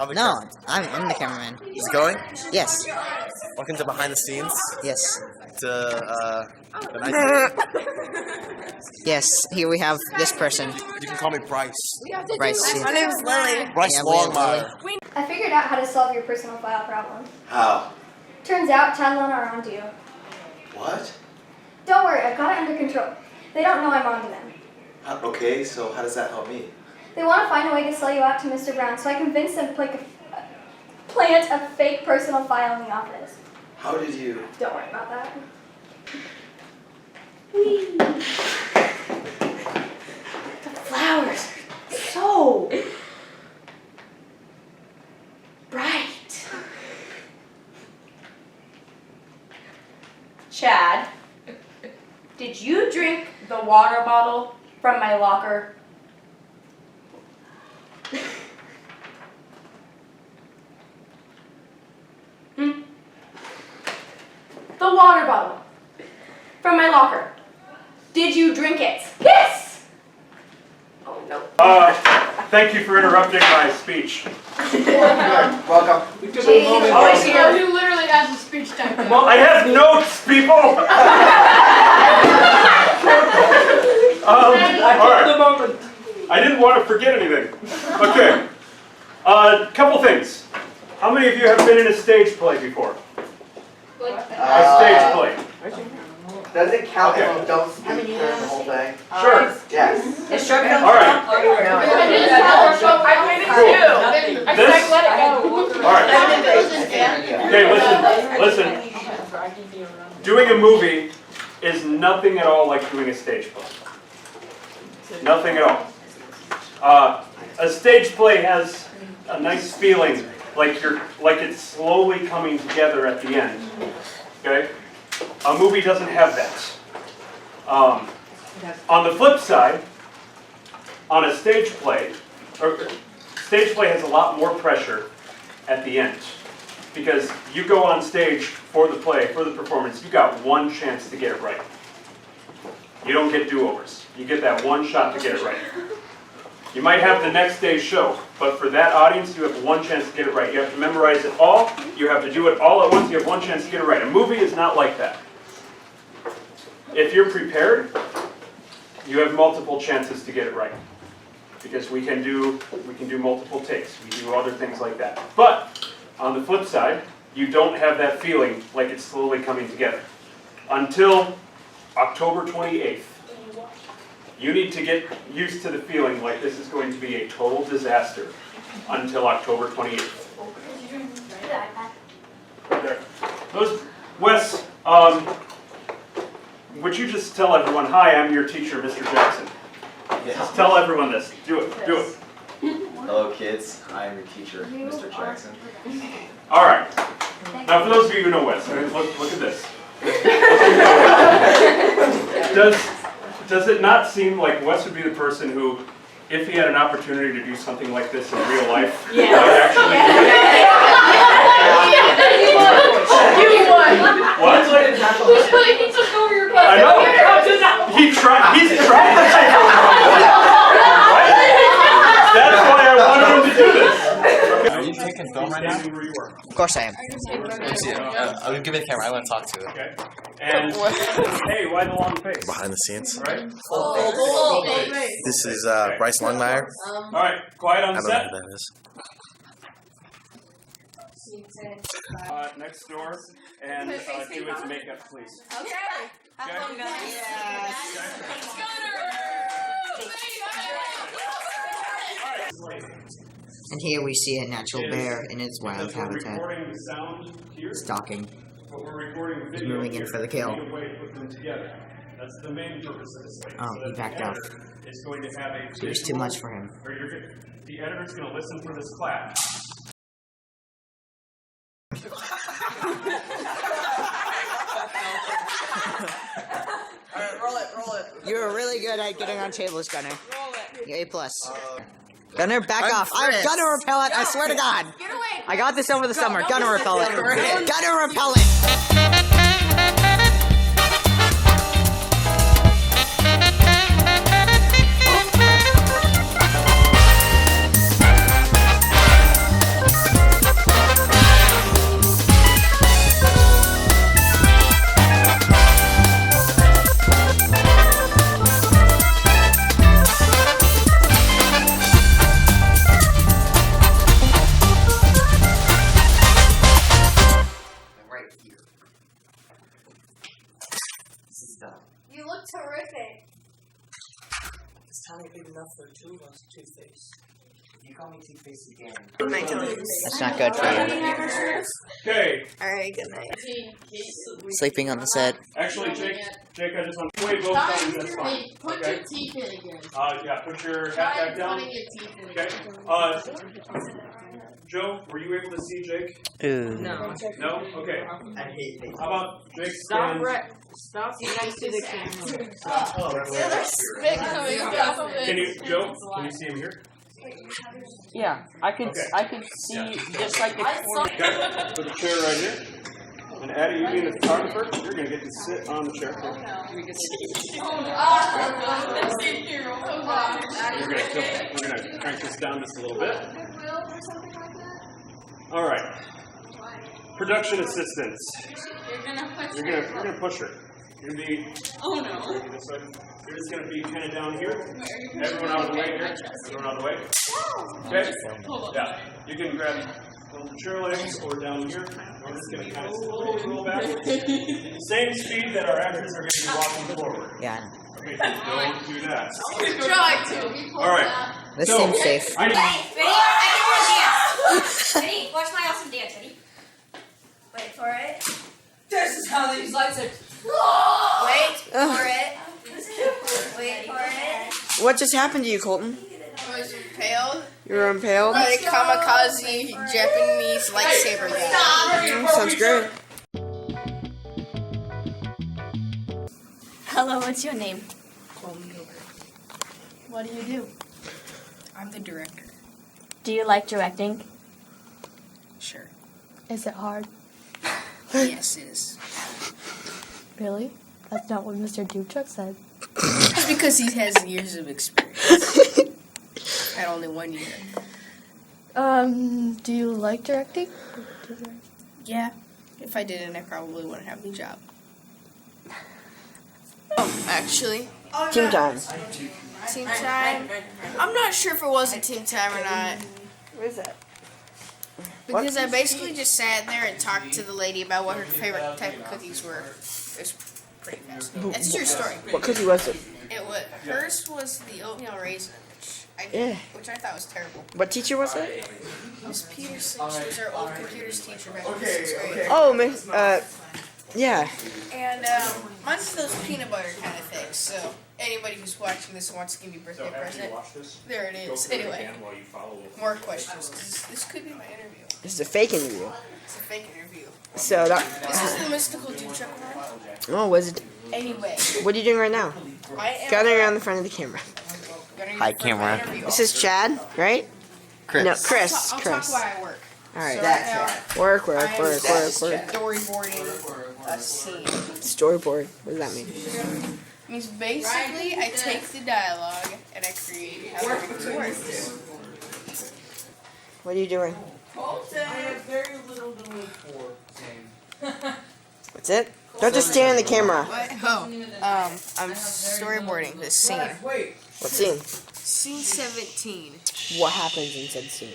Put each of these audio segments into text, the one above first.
I'm the No, I'm the cameraman. Is it going? Yes. Welcome to Behind the Scenes. Yes. To the nice. Yes. Here we have this person. You can call me Bryce. Bryce. My name's Lily. Bryce Yeah, we have Longmire. I figured out how to solve your personal file problem. How? Turns out Chandler are onto you. What? Don't worry, I've got it under control. They don't know I'm onto them. Okay, so how does that help me? They want to find a way to sell you out to Mr. Brown, so I convinced them to plant a fake personal file in the office. How did you? Don't worry about that. Whee! The flowers are so bright. Chad, did you drink the water bottle from my locker? The water bottle from my locker. Did you drink it? Yes! Oh no. Thank you for interrupting my speech. Welcome. Always here. Who literally has a speech time? I have notes, people! All right. I didn't want to forget anything. Okay. Couple things. How many of you have been in a stage play before? A stage play. Does it count Okay. if you don't speak during the whole thing? Sure. Yes. Is short film All right. I did I This- let it go. All right. Okay, listen. Doing a movie is nothing at all like doing a stage play. Nothing at all. A stage play has a nice feeling, like it's slowly coming together at the end. Okay? A movie doesn't have that. On the flip side, on a stage play has a lot more pressure at the end. Because you go on stage for the play, for the performance, you got one chance to get it right. You don't get do-overs. You get that one shot to get it right. You might have the next day's show, but for that audience, you have one chance to get it right. You have to memorize it all. You have to do it all at once. You have one chance to get it right. A movie is not like that. If you're prepared, you have multiple chances to get it right. Because we can do multiple takes. We do other things like that. But on the flip side, you don't have that feeling like it's slowly coming together. Until October 28th. You need to get used to the feeling like this is going to be a total disaster until October 28th. Right there. Wes, would you just tell everyone, hi, I'm your teacher, Mr. Jackson. Just tell everyone this. Do it. Hello, kids. I am your teacher, Mr. Jackson. All right. Now, for those of you who know Wes, look at this. Does it not seem like Wes would be the person who, if he had an opportunity to do something like this in real life, would actually do it? You won. What? He took over your class. I know. He's trying to take over. Right? That's why I wanted him to do this. Are you taking film right now? Of course I am. Let me see it. I'll give me the camera. I want to talk to it. Okay. And hey, why the long face? Behind the scenes. Right. This is Bryce Longmire. All right. Quiet I on don't know set. who that is. Next door, and do his makeup, please. Okay. Okay. And here we see a natural bear in its wild Because we're habitat, recording the sound here, stalking. but we're recording video moving in here. for the kill. We need a way to put them together. That's the main purpose of this thing. Oh, So he that backed the off. editor is going to have a It was too visual- much for him. or the editor's going to listen for this clap. Alright, roll it. You were really good at getting on tables, Gunner. You're A+. Gunner, back off. I'm Gunner repellent, I swear to God. Get away. I got this over the summer. Gunner repellent. Gunner repellent. You call me Two-Face again. That's not good for you. Okay, Alright, good night. Kate, Sleeping on the set. actually, Jake, I just want to wait both Stop times. your That's fine. feet. Put Okay. your teeth in again. Yeah, put your hat Try back down. putting your teeth in Okay. again. Joe, were you able to see Jake? Ooh. No. No? Okay. I hate things. How about Jake Stop stand? Stop next to the camera. There's Spit coming off of it. Can you, Joe, can you see him here? Yeah, I could Okay. see just like the corner. Okay, put the chair right here. And Addie, you being the photographer, you're gonna get to sit on the chair. We're gonna crank this down just a little bit. All right. Production assistants. You're gonna push her. You're gonna be. Oh no. This way. You're just gonna be kind of down here. Everyone out of the way here. Everyone out of the way. Okay. Yeah. You can grab the chair legs or down here. We're just gonna kind of slowly roll backwards. Same speed that our actors are gonna be walking forward. Yeah, I know. Okay. Don't do that. Try to. All right. This So, seems safe. I need. Ready? I can dance. Ready? Watch my awesome dance. Ready? Wait for it. This is how these lights are. Wait for it. Wait for it. What just happened to you, Colton? I was impaled You were impaled? by a kamikaze Japanese lightsaber guy. Sounds great. Hello, what's your name? What do you do? I'm the director. Do you like directing? Sure. Is it hard? Yes, it is. Really? That's not what Mr. Dubchuk said. It's because he has years of experience. At only 1 year. Do you like directing? Yeah. If I didn't, I probably wouldn't have the job. Oh, actually, Team time. team time. I'm not sure if it was a team time or not. What is that? Because I basically just sat there and talked to the lady about what her favorite type of cookies were. It was pretty fascinating. That's a true story. What cookie was it? It was hers was the oatmeal raisin, Yeah. which I thought was terrible. What teacher was it? Miss Peterson, she was our old computers teacher back in 6th grade. Oh, Miss. Yeah. And mine's those peanut butter kind of things. So anybody who's watching this and wants to give me a birthday present, there it is. Anyway, more questions. 'Cause this could be my interview. This is a fake interview. It's a fake interview. So that. This is the mystical Dubchuk one. Oh, was it? Anyway, What are you doing right now? I am Gather around the front of the camera. gonna Hi, for my camera. interview. This is Chad, right? Chris. No, Chris. I'll talk Chris. while I work. All right. So right now, Work. I am Storyboard. storyboarding a scene. What does that mean? It means basically I take the dialogue and I create how it works. What are you doing? I have very little to live for. That's it? Don't just stare in the camera. Oh, I'm storyboarding this scene. Wait. What scene? Scene 17. What happens in said scene?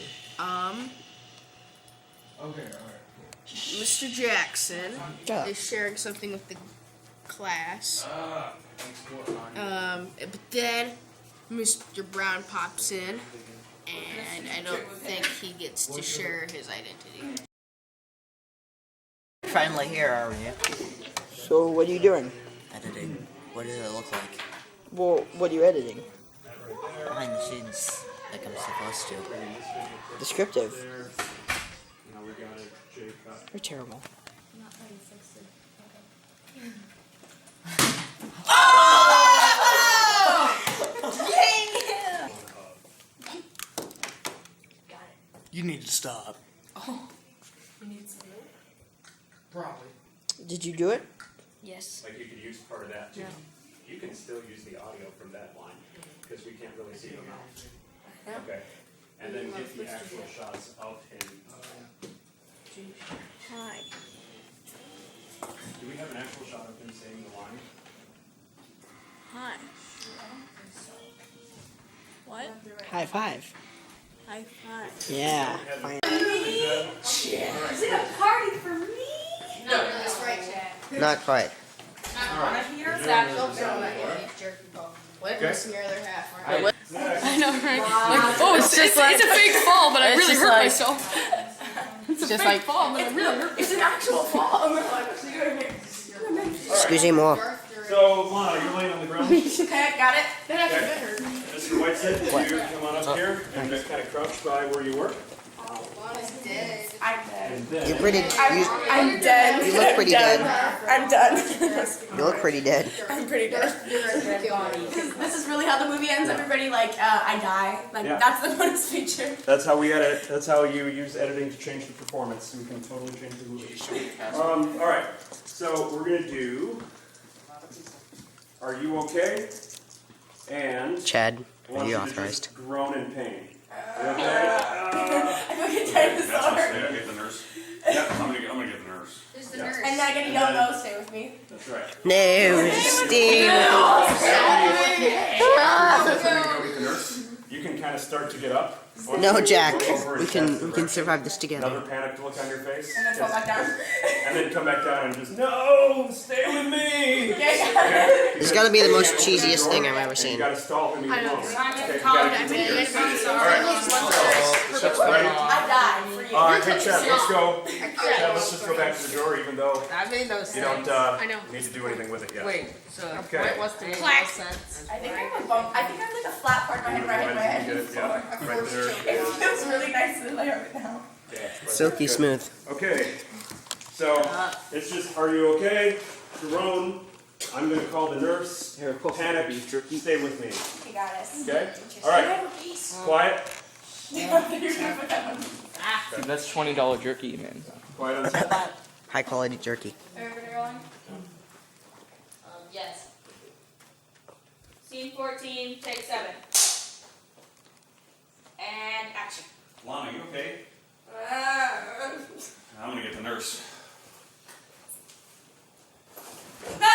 Okay, alright. Mr. Jackson Yeah. is sharing something with the class. But then Mr. Brown pops in, and I don't think he gets to share his identity. Finally here, are you? So what are you doing? Editing. What does it look like? Well, what are you editing? Behind the scenes, like I'm supposed to. Descriptive. Now we got it, Jake. You're terrible. You need to stop. Probably. Did you do it? Yes. Like you could use part of that too. You can still use the audio from that line because we can't really see your mouth. Okay. And then get the actual shots of him. Hi. Do we have an actual shot of him saying the line? Hi. What? High five. High five. Yeah. Fine. Is it a party for me? No, that's right, Chad. Not quite. Don't jerk off. Let Okay. me see your other half. Next. I know, right? Like, oh, it's a fake fall, but I it's really just hurt like- myself. It's just like fall, but I really hurt. It's an actual fall. Excuse me more. So, Lana, you're laying on the ground. Okay, got it. That actually Okay. did hurt. Mr. Whiteside, you come on up here and just kind of crouch by where you were. Lana's dead. I'm dead. And then, You're pretty. I'm dead. You look pretty dead. I'm done. You look pretty dead. I'm pretty dead. This is really how the movie ends. Everybody I die. Yeah. That's the bonus feature. that's how we edit. That's how you use editing to change the performance. We can totally change the movie. All right. So we're gonna do. Are you okay? And Chad, I want are you to authorized? just groan in pain. You okay? I don't get dinosaur. Get the nurse. Yeah, I'm gonna get the nurse. Who's the nurse? And then I get a yell no, stay with me. That's right. No, Steve. Go get the nurse. You can kind of start to get up. No, Jack. Go over We and can test the survive this together. Another panicked look on your face. And then fall back down. And then come back down and just, no, stay with me. Yeah. This has got to be the most cheesiest thing I've ever And you seen. gotta stall him even more. Okay, you Calm gotta down. keep it. I died for you. All right, hey Chad, let's go. Chad, let's just go back to the drawer, even though That made no sense. you don't I know. need to do anything with it yet. Wait, so Okay. what's the sense? I think I have a bump. I think I have like a flat part of my head where I hit my head. Good, yeah, right there. It feels really nice to lay right now. Yeah, right Silky there. smooth. Okay, so it's just, are you okay? Jerome, I'm gonna call the nurse. Panic, stay with me. You got it. Okay? All right, quiet. That's $20 jerky, man. Quiet on set. High quality jerky. Everybody rolling? Yes. Scene 14, take 7. And action. Lana, you okay? I'm gonna get the nurse. No!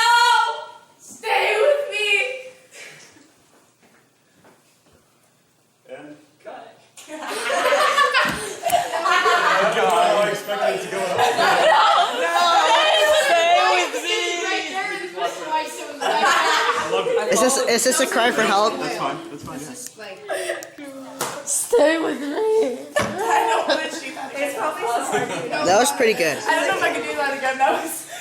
Stay with me! And cut. No! I expected it to go up. I love you. Is this a cry for help? That's fine, that's fine. Stay with me. I don't want to shoot that. It's probably so hard to do. That was pretty good. I don't know if I can do that again.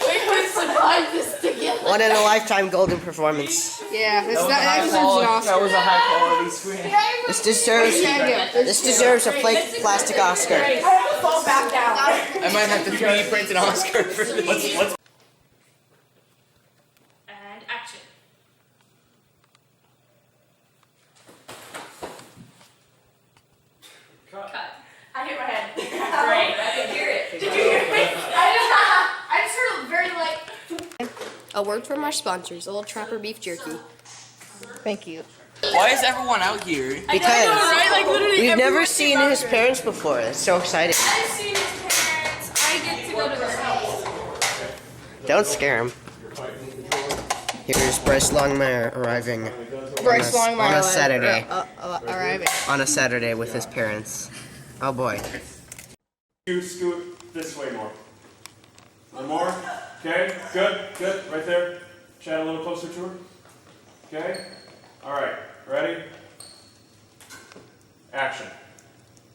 We could survive this together. One in a lifetime golden performance. Yeah, that deserves an Oscar. That was a high quality screen. This deserves a flake plastic Oscar. I have to fall back down. I might have to 3D print an Oscar for this. Let's And action. cut. I hit my head. Great, I can hear it. Did you hear me? I just heard a very light. A word from our sponsors, Old Trapper Beef Jerky. Thank you. Why is everyone out here? Because Right? Like literally we've never everyone seen came out his here. parents before. It's so exciting. I've seen his parents. I get to go to their house. Don't scare him. Here's Bryce Longmire arriving Bryce on Longmire a Saturday. arriving. On a Saturday with his parents. Oh boy. You scoot this way more. One more. Okay, good, good. Right there. Chat a little closer to her. Okay. All right. Ready? Action.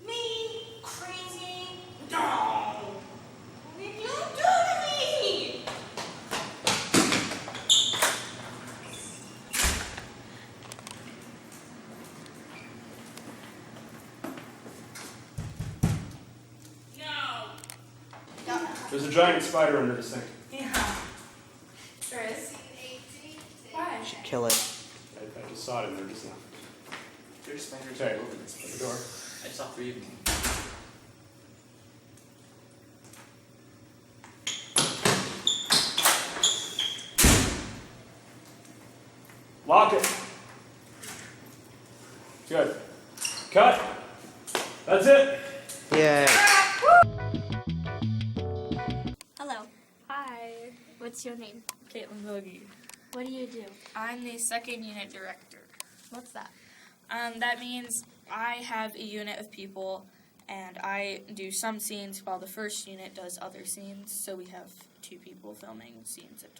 Me, crazy. No. What did you do to me? No. There's a giant spider under this thing. There is. Why? Should kill it. I just saw it in there just now. There's spiders Okay. all over this place. The door. I saw 3 of them. Lock it. Good. Cut. That's it. Yeah. Hello. Hi. What's your name? Caitlin Hoagie. What do you do? I'm the second unit director. What's that? That means I have a unit of people and I do some scenes while the first unit does other scenes. So we have 2 people filming scenes at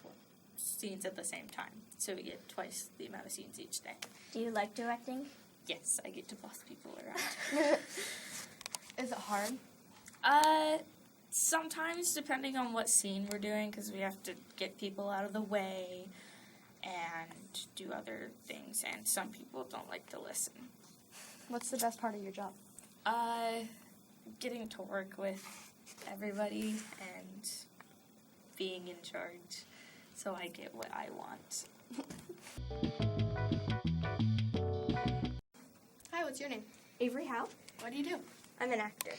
scenes at the same time. So we get twice the amount of scenes each day. Do you like directing? Yes, I get to boss people around. Is it hard? Sometimes, depending on what scene we're doing, because we have to get people out of the way and do other things, and some people don't like to listen. What's the best part of your job? Getting to work with everybody and being in charge, so I get what I want. Hi, what's your name? Avery Howe. What do you do? I'm an actor.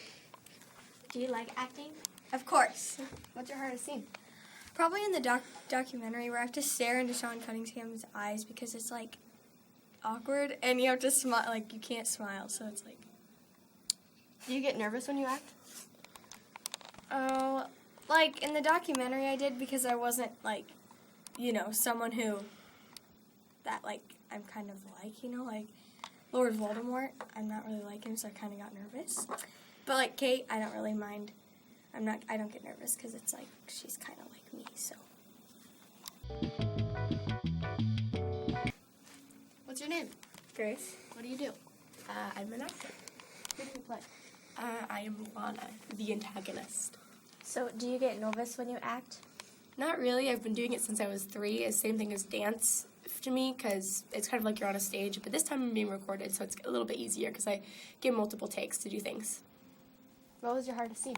Do you like acting? Of course. What's your hardest scene? Probably in the documentary where I have to stare into Sean Cunningham's eyes because it's like awkward and you have to smile, like you can't smile, so it's like. Do you get nervous when you act? Oh, like in the documentary I did because I wasn't like, you know, someone who that like I'm kind of like Lord Voldemort. I'm not really like him, so I kind of got nervous. But like Kate, I don't really mind. I don't get nervous because it's like she's kind of like me, so. What's your name? Grace. What do you do? I'm an actor. Who do you play? I am Lana, the antagonist. So, do you get nervous when you act? Not really. I've been doing it since I was 3. It's the same thing as dance to me because it's kind of like you're on a stage, but this time I'm being recorded, so it's a little bit easier because I get multiple takes to do things. What was your hardest scene?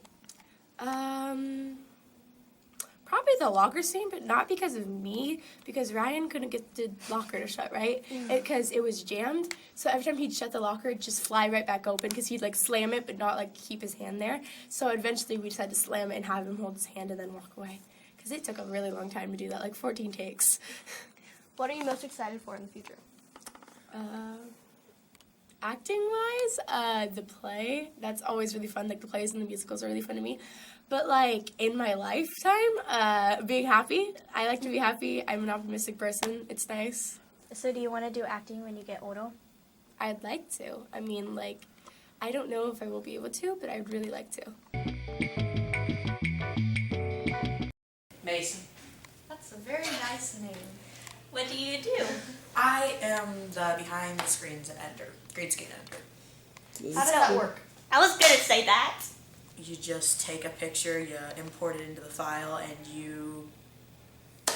Probably the locker scene, but not because of me, because Ryan couldn't get the locker to shut, right? Because it was jammed, so every time he'd shut the locker, it'd just fly right back open because he'd like slam it, but not like keep his hand there. So eventually we just had to slam it and have him hold his hand and then walk away. Because it took a really long time to do that, like 14 takes. What are you most excited for in the future? Acting-wise, the play, that's always really fun. Like, the plays and the musicals are really fun to me. But, like, in my lifetime, being happy. I like to be happy. I'm an optimistic person. It's nice. So, do you want to do acting when you get older? I'd like to. I mean, like, I don't know if I will be able to, but I'd really like to. Mason. That's a very nice name. What do you do? I am the behind the screens editor, green screen editor. How does that work? I was gonna say that. You just take a picture, you import it into the file, and you,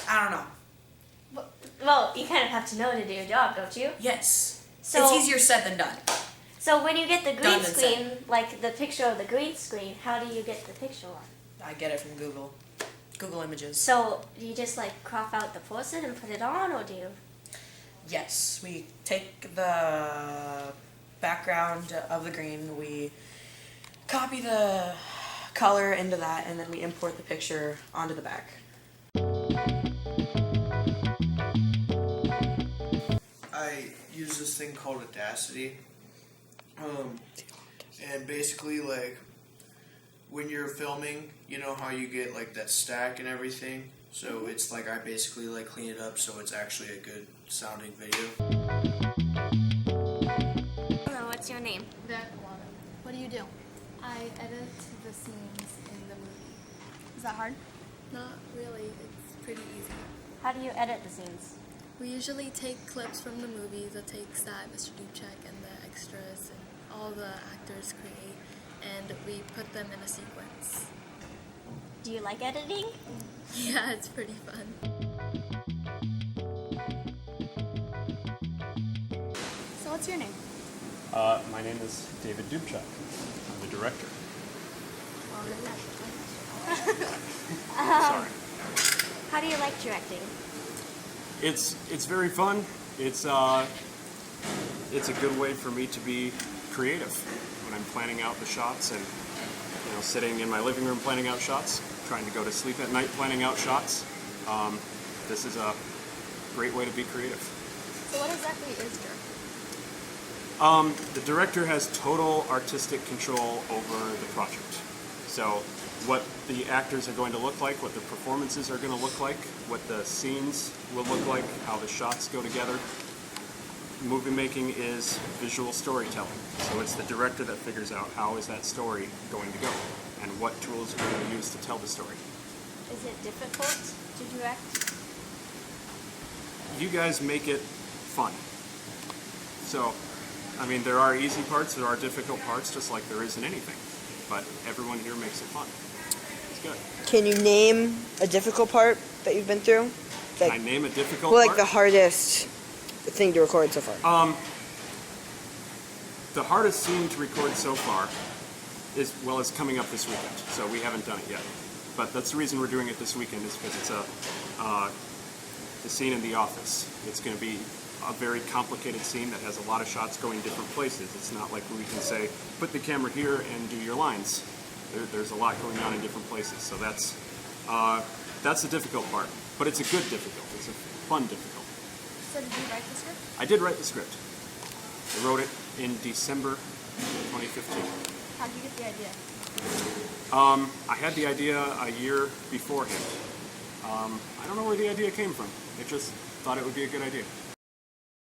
I don't know. Well, you kind of have to know to do your job, don't you? Yes. So, it's easier said than done. So when you get the green Done than screen, like the picture of the green screen, how do you get the picture on? I get it from Google Images. So do you just like crop out the person and put it on, or do you? Yes, we take the background of the green, we copy the color into that, and then we import the picture onto the back. I use this thing called Audacity. And basically, like, when you're filming, you know how you get, like, that stack and everything? So it's like I basically, like, clean it up so it's actually a good sounding video. Hello, what's your name? What do you do? I edit the scenes in the movie. Is that hard? Not really, it's pretty easy. How do you edit the scenes? We usually take clips from the movie, the takes that Mr. Dubchek and the extras and all the actors create, and we put them in a sequence. Do you like editing? Yeah, it's pretty fun. So what's your name? My name is David Dubchek. I'm the director. Sorry. How do you like directing? It's very fun. It's a good way for me to be creative when I'm planning out the shots and sitting in my living room planning out shots, trying to go to sleep at night planning out shots. This is a great way to be creative. So what exactly is directing? The director has total artistic control over the project. So what the actors are going to look like, what the performances are going to look like, what the scenes will look like, how the shots go together. Movie making is visual storytelling. So it's the director that figures out how is that story going to go and what tools are going to use to tell the story. Is it difficult to direct? you guys make it fun. So, I mean, there are easy parts, there are difficult parts, just like there is in anything. But everyone here makes it fun. It's good. Can you name a difficult part that you've been through? Can I name a difficult Well, like part? the hardest thing to record so far. The hardest scene to record so far is coming up this weekend. So we haven't done it yet. But that's the reason we're doing it this weekend is because it's the scene in the office. It's going to be a very complicated scene that has a lot of shots going different places. It's not like we can say, put the camera here and do your lines. There's a lot going on in different places. So that's the difficult part. But it's a good difficult. It's a fun difficult. So did you write the script? I did write the script. I wrote it in December 2015. How did you get the idea? I had the idea a year beforehand. I don't know where the idea came from. I just thought it would be a good idea.